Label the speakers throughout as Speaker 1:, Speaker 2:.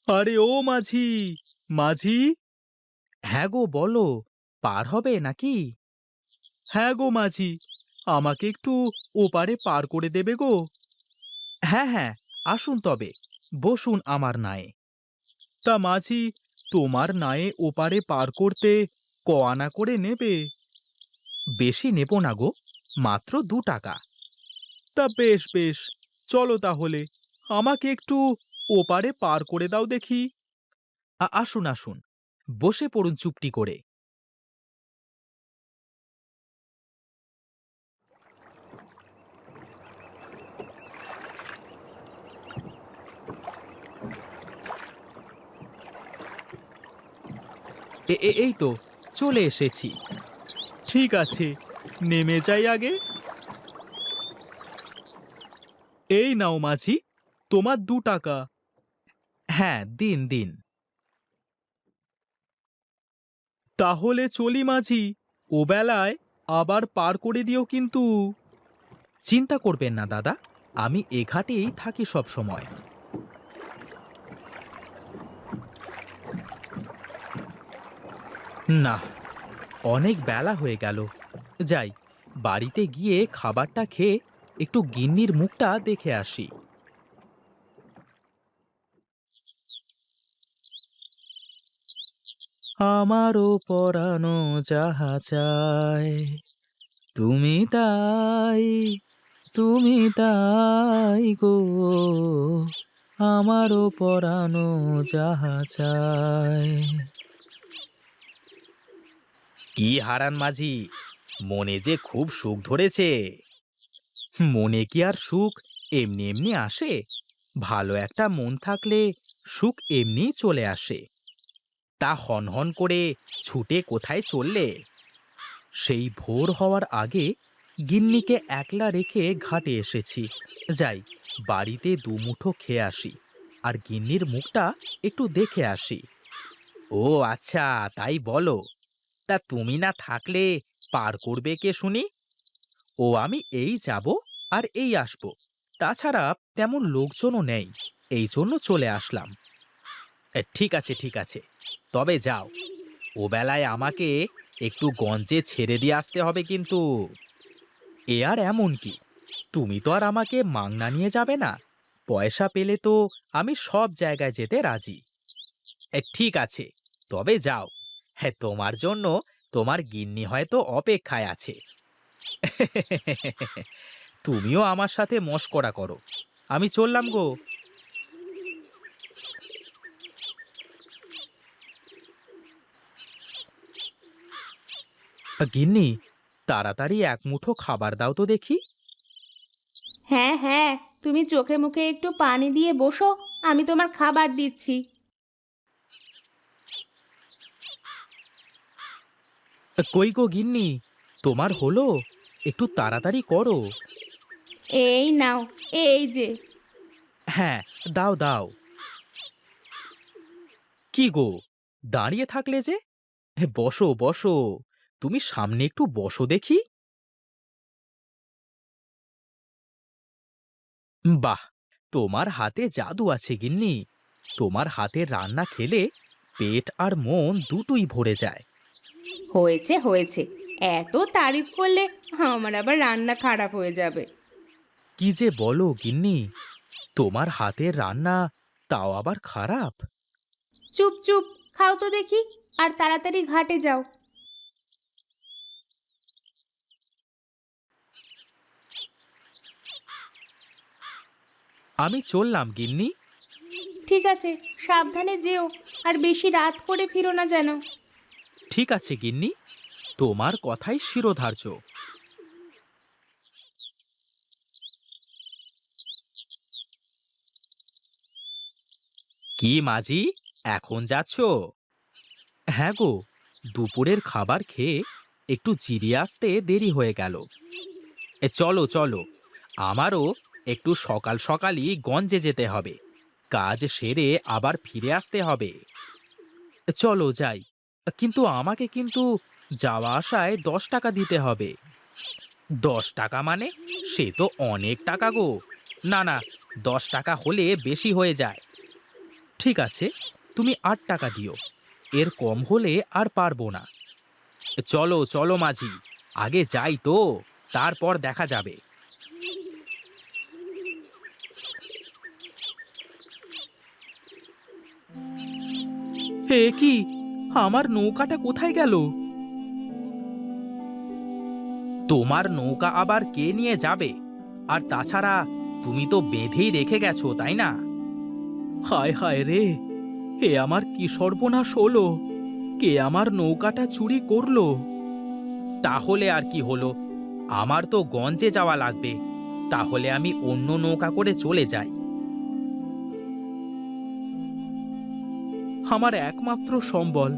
Speaker 1: আরে ও মাঝি, মাঝি। হ্যাঁ গো, বলো। পার হবে নাকি? হ্যাঁ গো মাঝি, আমাকে একটু ওপারে পার করে দেবে গো। হ্যাঁ হ্যাঁ, আসুন তবে, বসুন আমার নায়ে। তা মাঝি, তোমার নায়ে ওপারে পার করতে আনা করে নেবে? বেশি নেব না গো, মাত্র 2 টাকা। তা বেশ বেশ, চলো তাহলে, আমাকে একটু ওপারে পার করে দাও দেখি। আসুন আসুন, বসে পড়ুন চুপটি করে। এই তো চলে এসেছি। ঠিক আছে, নেমে যাই আগে। এই নাও মাঝি, তোমার 2 টাকা। হ্যাঁ, দিন দিন। তাহলে চলি মাঝি, ও বেলায় আবার পার করে দিও কিন্তু। চিন্তা করবেন না দাদা, আমি এ ঘাটেই থাকি সব সময়। না, অনেক বেলা হয়ে গেল। যাই, বাড়িতে গিয়ে খাবারটা খেয়ে একটু গিন্নির মুখটা দেখে আসি। আমারও পরানো যাহা চায়, তুমি তাই, তুমি তাই গো, আমারও পরানো যাহা চায়। কি হারান মাঝি, মনে যে খুব সুখ ধরেছে। মনে কি আর সুখ এমনি এমনি আসে? ভালো একটা মন থাকলে সুখ এমনিই চলে আসে। তা হনহন করে ছুটে কোথায় চললে? সেই ভোর হওয়ার আগে গিন্নিকে একলা রেখে ঘাটে এসেছি। যাই, বাড়িতে দুমুঠো খেয়ে আসি, আর গিন্নির মুখটা একটু দেখে আসি। ও আচ্ছা, তাই বলো। তা তুমি না থাকলে পার করবে কে শুনি? ও আমি এই যাব আর এই আসব, তাছাড়া তেমন লোকজনও নেই, এই জন্য চলে আসলাম। ঠিক আছে ঠিক আছে, তবে যাও, ও বেলায় আমাকে একটু গঞ্জে ছেড়ে দিয়ে আসতে হবে কিন্তু। এ আর এমন কি, তুমি তো আর আমাকে মাংনা নিয়ে যাবে না। পয়সা পেলে তো আমি সব জায়গায় যেতে রাজি। ঠিক আছে, তবে যাও। হ্যাঁ, তোমার জন্য তোমার গিন্নি হয়তো অপেক্ষায় আছে। তুমিও আমার সাথে মশকরা করো, আমি চললাম গো। গিন্নি, তাড়াতাড়ি এক মুঠো খাবার দাও তো দেখি।
Speaker 2: হ্যাঁ হ্যাঁ, তুমি চোখে মুখে একটু পানি দিয়ে বসো, আমি তোমার খাবার দিচ্ছি।
Speaker 1: কই গো গিন্নি, তোমার হলো? একটু তাড়াতাড়ি করো।
Speaker 2: এই নাও, এই যে।
Speaker 1: হ্যাঁ, দাও দাও। কি গো, দাঁড়িয়ে থাকলে যে? বসো বসো, তুমি সামনে একটু বসো দেখি। বাহ, তোমার হাতে জাদু আছে গিন্নি। তোমার হাতের রান্না খেলে পেট আর মন দুটোই ভরে যায়।
Speaker 2: হয়েছে হয়েছে, এত তারিফ করলে আমার আবার রান্না খারাপ হয়ে যাবে।
Speaker 1: কি যে বলো গিন্নি, তোমার হাতের রান্না তাও আবার খারাপ?
Speaker 2: চুপ চুপ, খাও তো দেখি, আর তাড়াতাড়ি ঘাটে যাও।
Speaker 1: আমি চললাম গিন্নি।
Speaker 2: ঠিক আছে, সাবধানে যেও, আর বেশি রাত করে ফিরো না যেন।
Speaker 1: ঠিক আছে গিন্নি, তোমার কথাই শিরোধার্য। কি মাঝি, এখন যাচ্ছ? হ্যাঁ গো, দুপুরের খাবার খেয়ে একটু জিরিয়ে আসতে দেরি হয়ে গেল। চলো চলো, আমারও একটু সকাল সকালই গঞ্জে যেতে হবে, কাজ সেরে আবার ফিরে আসতে হবে। চলো যাই, কিন্তু আমাকে কিন্তু যাওয়া আসায় 10 টাকা দিতে হবে। 10 টাকা মানে? সে তো অনেক টাকা গো। না না, 10 টাকা হলে বেশি হয়ে যায়। ঠিক আছে, তুমি 8 টাকা দিও। এর কম হলে আর পারবো না। চলো চলো মাঝি, আগে যাই তো, তারপর দেখা যাবে। হে কি, আমার নৌকাটা কোথায় গেল? তোমার নৌকা আবার কে নিয়ে যাবে? আর তাছাড়া তুমি তো বেঁধেই রেখে গেছো, তাই না? হায় হায় রে, এ আমার কি সর্বনাশ হলো! কে আমার নৌকাটা চুরি করলো? তাহলে আর কি হলো, আমার তো গঞ্জে যাওয়া লাগবে। তাহলে আমি অন্য নৌকা করে চলে যাই। আমার একমাত্র সম্বল,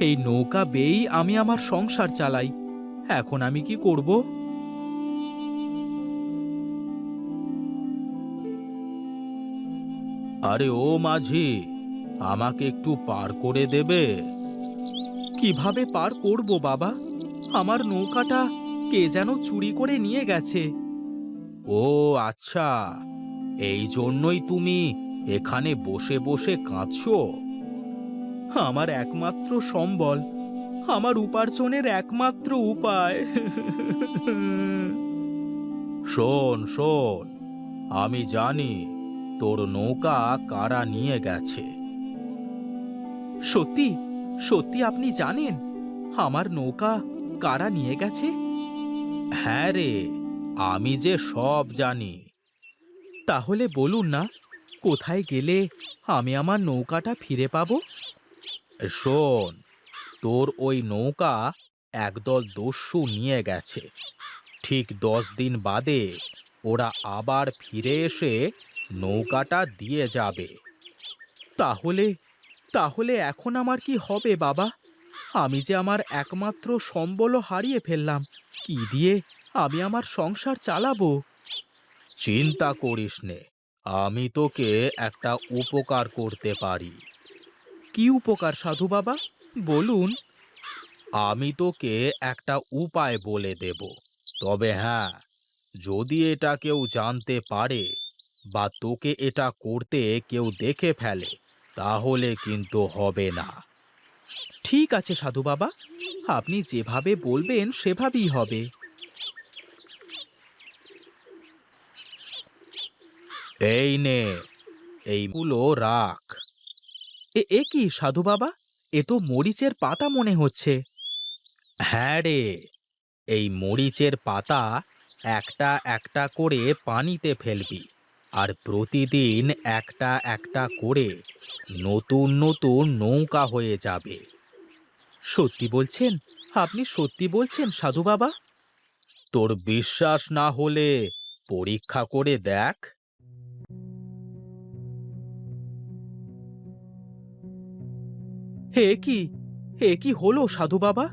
Speaker 1: এই নৌকা বেয়েই আমি আমার সংসার চালাই। এখন আমি কি করব? আরে ও মাঝি, আমাকে একটু পার করে দেবে? কিভাবে পার করব বাবা? আমার নৌকাটা কে যেন চুরি করে নিয়ে গেছে। ও আচ্ছা, এই জন্যই তুমি এখানে বসে বসে কাঁদছো? আমার একমাত্র সম্বল, আমার উপার্জনের একমাত্র উপায়। শোন শোন, আমি জানি তোর নৌকা কারা নিয়ে গেছে। সত্যি? সত্যি আপনি জানেন আমার নৌকা কারা নিয়ে গেছে? হ্যাঁ রে, আমি যে সব জানি। তাহলে বলুন না, কোথায় গেলে আমি আমার নৌকাটা ফিরে পাবো? শোন, তোর ওই নৌকা একদল দস্যু নিয়ে গেছে। ঠিক 10 দিন বাদে ওরা আবার ফিরে এসে নৌকাটা দিয়ে যাবে। তাহলে তাহলে এখন আমার কি হবে বাবা? আমি যে আমার একমাত্র সম্বলও হারিয়ে ফেললাম। কি দিয়ে আমি আমার সংসার চালাবো? চিন্তা করিস নে, আমি তোকে একটা উপকার করতে পারি। কি উপকার সাধু বাবা, বলুন। আমি তোকে একটা উপায় বলে দেব। তবে হ্যাঁ, যদি এটা কেউ জানতে পারে বা তোকে এটা করতে কেউ দেখে ফেলে, তাহলে কিন্তু হবে না। ঠিক আছে সাধু বাবা, আপনি যেভাবে বলবেন সেভাবেই হবে। এই নে, এইগুলো রাখ। এ কি সাধু বাবা, এ তো মরিচের পাতা মনে হচ্ছে। হ্যাঁ রে, এই মরিচের পাতা একটা একটা করে পানিতে ফেলবি, আর প্রতিদিন একটা একটা করে নতুন নতুন নৌকা হয়ে যাবে। সত্যি বলছেন? আপনি সত্যি বলছেন সাধু বাবা? তোর বিশ্বাস না হলে পরীক্ষা করে দেখ। হে কি, এ কি হলো সাধু বাবা?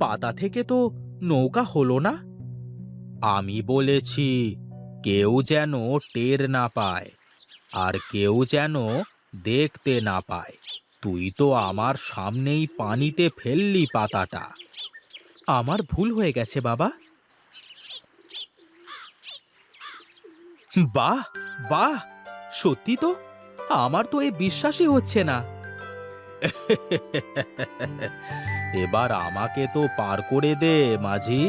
Speaker 1: পাতা থেকে তো নৌকা হলো না। আমি বলেছি কেউ যেন টের না পায়, আর কেউ যেন দেখতে না পায়। তুই তো আমার সামনেই পানিতে ফেললি পাতাটা। আমার ভুল হয়ে গেছে বাবা। বাহ, বাহ, সত্যি তো! আমার তো এ বিশ্বাসই হচ্ছে না। এবার আমাকে তো পার করে দে মাঝি।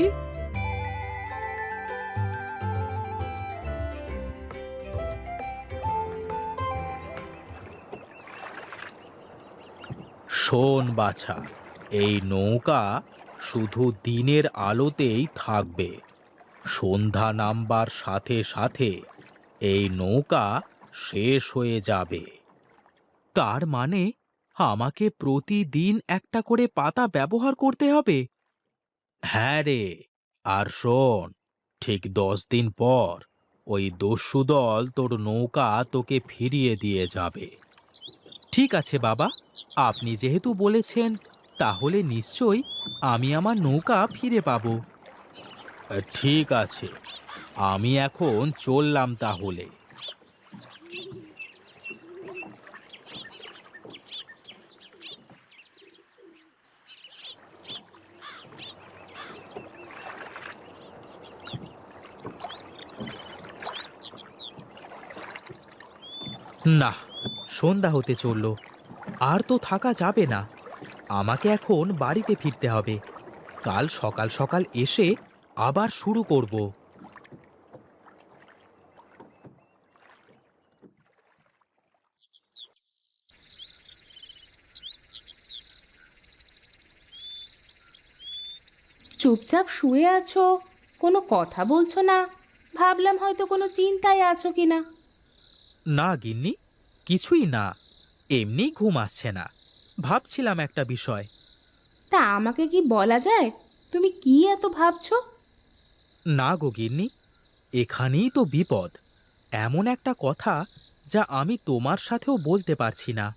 Speaker 1: শোন বাছা, এই নৌকা শুধু দিনের আলোতেই থাকবে। সন্ধ্যা নামবার সাথে সাথে এই নৌকা শেষ হয়ে যাবে। তার মানে আমাকে প্রতিদিন একটা করে পাতা ব্যবহার করতে হবে? হ্যাঁ রে, আর শোন, ঠিক 10 দিন পর ওই দস্যু দল তোর নৌকা তোকে ফিরিয়ে দিয়ে যাবে। ঠিক আছে বাবা, আপনি যেহেতু বলেছেন, তাহলে নিশ্চয়ই আমি আমার নৌকা ফিরে পাবো। ঠিক আছে, আমি এখন চললাম তাহলে। না, সন্ধ্যা হতে চলল, আর তো থাকা যাবে না। আমাকে এখন বাড়িতে ফিরতে হবে। কাল সকাল সকাল এসে আবার শুরু করব।
Speaker 2: চুপচাপ শুয়ে আছো, কোনো কথা বলছো না। ভাবলাম হয়তো কোনো চিন্তায় আছো কিনা।
Speaker 1: না গিন্নি, কিছুই না, এমনি ঘুম আসছে না। ভাবছিলাম একটা বিষয়।
Speaker 2: তা আমাকে কি বলা যায়, তুমি কি এত ভাবছো?
Speaker 1: না গো গিন্নি, এখানেই তো বিপদ। এমন একটা কথা যা আমি তোমার সাথেও বলতে পারছি না।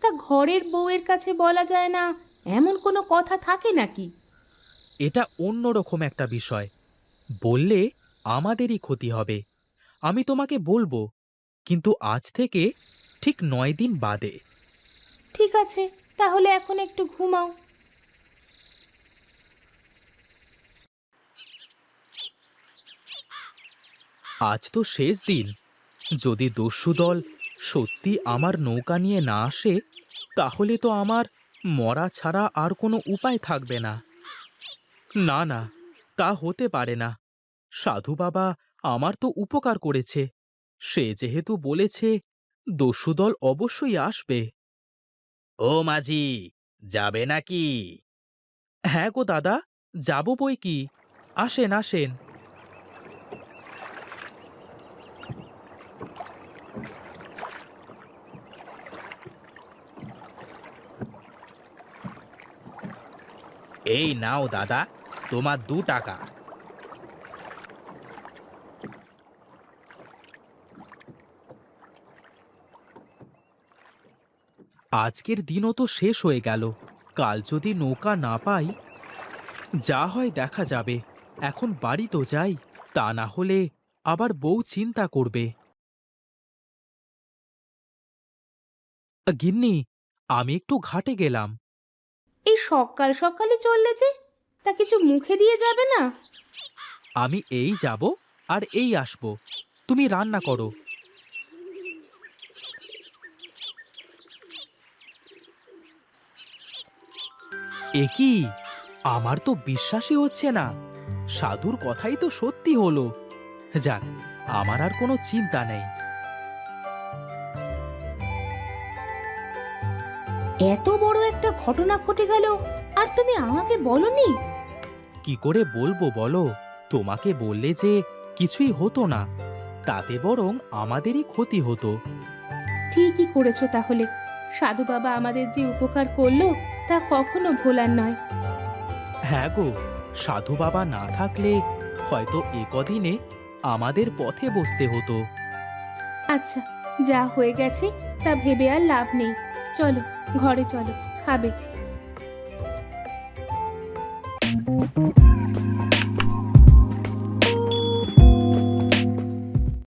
Speaker 2: তা ঘরের বউয়ের কাছে বলা যায় না, এমন কোনো কথা থাকে নাকি?
Speaker 1: এটা অন্যরকম একটা বিষয়। বললে আমাদেরই ক্ষতি হবে। আমি তোমাকে বলবো, কিন্তু আজ থেকে ঠিক 9 দিন বাদে।
Speaker 2: ঠিক আছে, তাহলে এখন একটু ঘুমাও।
Speaker 1: আজ তো শেষ দিন। যদি দস্যু দল সত্যি আমার নৌকা নিয়ে না আসে, তাহলে তো আমার মরা ছাড়া আর কোনো উপায় থাকবে না। না না, তা হতে পারে না। সাধু বাবা আমার তো উপকার করেছে। সে যেহেতু বলেছে, দস্যু দল অবশ্যই আসবে। ও মাঝি, যাবে নাকি? হ্যাঁ গো দাদা, যাব বই কি। আসেন আসেন। এই নাও দাদা, তোমার 2 টাকা। আজকের দিনও তো শেষ হয়ে গেল। কাল যদি নৌকা না পাই, যা হয় দেখা যাবে। এখন বাড়ি তো যাই, তা না হলে আবার বউ চিন্তা করবে। গিন্নি, আমি একটু ঘাটে গেলাম।
Speaker 2: এই সকাল সকালই চললে যে, তা কিছু মুখে দিয়ে যাবে না?
Speaker 1: আমি এই যাব আর এই আসব। তুমি রান্না করো। এ কি, আমার তো বিশ্বাসই হচ্ছে না। সাধুর কথাই তো সত্যি হলো। যাক, আমার আর কোনো চিন্তা নেই।
Speaker 2: এত বড় একটা ঘটনা ঘটে গেল, আর তুমি আমাকে বলনি?
Speaker 1: কি করে বলবো বলো? তোমাকে বললে যে কিছুই হতো না, তাতে বরং আমাদেরই ক্ষতি হতো।
Speaker 2: ঠিকই করেছো তাহলে। সাধু বাবা আমাদের যে উপকার করলো, তা কখনো ভোলার নয়।
Speaker 1: হ্যাঁ গো, সাধু বাবা না থাকলে হয়তো এ কদিনে আমাদের পথে বসতে হতো।
Speaker 2: আচ্ছা, যা হয়ে গেছে তা ভেবে আর লাভ নেই। চলো, ঘরে চলো, খাবে।